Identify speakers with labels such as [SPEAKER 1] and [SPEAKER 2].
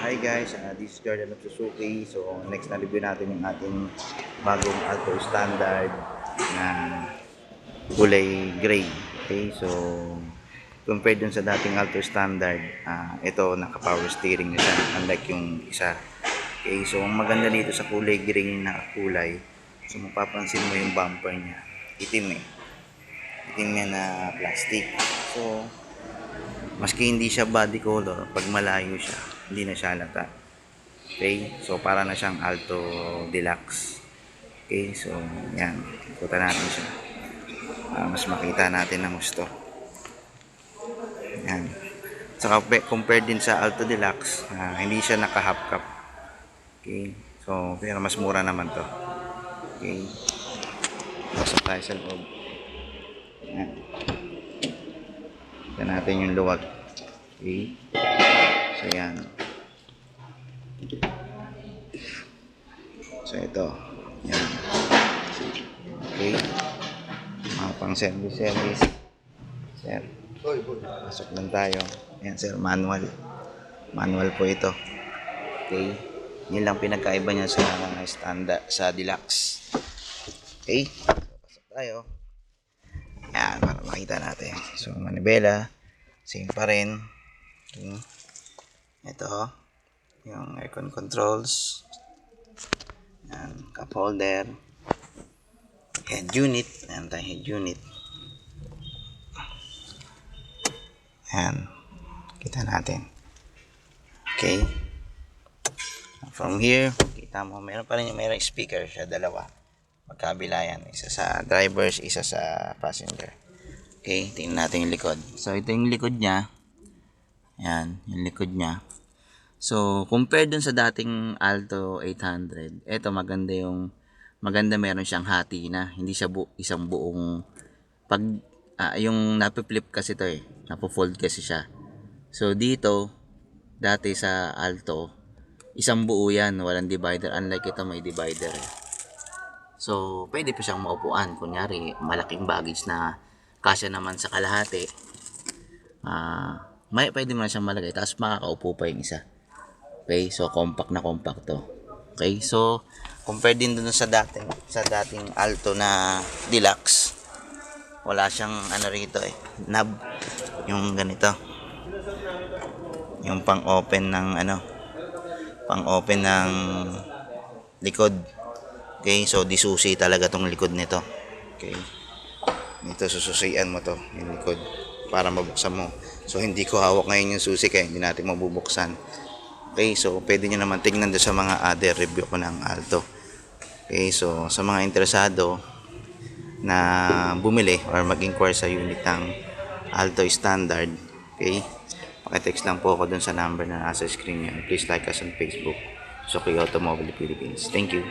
[SPEAKER 1] Hi guys, this is Jordan of Suzuki. So next na review natin yung ating bagong Alto Standard na kulay gray. Okay, so compared dun sa dating Alto Standard, ito naka-power steering na siya, unlike yung isa. Okay, so ang maganda dito sa kulay gray na kulay, so mapapansin mo yung bumper niya, itim eh. Itim yan na plastic. So maski hindi siya body color, pag malayo siya, hindi na siya halata. Okay, so para na siyang Alto Deluxe. Okay, so yan, ikutan natin siya. Mas makita natin ng gusto. Yan. Saka compared din sa Alto Deluxe, hindi siya naka-half cap. Okay, so pero mas mura naman to. Okay, pasok tayo sa loob. Yan. Ito natin yung luwag. Okay, so yan. So ito, yan. Okay, mga pang service. Sir, pasok lang tayo. Yan sir, manual po ito. Okay, yun lang pinagkaiba niya sa standard, sa deluxe. Okay, so pasok tayo. Yan, para makita natin. So manibela, same pa rin. Okay. Ito, yung aircon controls. Yan, cup holder, head unit, anti-head unit. Yan, kita natin. Okay, from here kita mo meron pa rin, mayroong speaker siya, dalawa, magkabila yan, isa sa drivers, isa sa passenger. Okay, tingnan natin yung likod. So ito yung likod niya. Yan, yung likod niya. So, compared dun sa dating Alto 800, eto maganda, meron siyang hati na, hindi siya isang buong, pag yung napi-flip kasi to eh, napo-fold kasi siya. So dito, dati sa Alto, isang buo yan, walang divider, unlike ito may divider eh. So, pwede pa siyang maupuan, kunyari malaking baggage na kasya naman sa kalahati, pwede mo na siyang malagay, tapos makakaupo pa yung isa. Okay, so compact to. Okay, so compare din dun sa dating Alto na Deluxe. Wala siyang ano rito eh, knob, yung ganito. Yung pang-open ng likod. Okay, so disusi talaga tong likod nito. Okay. Dito sususian mo to, yung likod, para mabuksan mo. So hindi ko hawak ngayon yung susi kaya hindi natin mabubuksan. Okay, so pwede nyo naman tingnan doon sa mga other review ko ng Alto. Okay, so sa mga interesado na bumili or mag-inquire sa unit ng Alto Standard, okay, pakitext lang po ako doon sa number na nasa screen nyo. Please like us on Facebook, Suzuki Automobile Philippines. Thank you.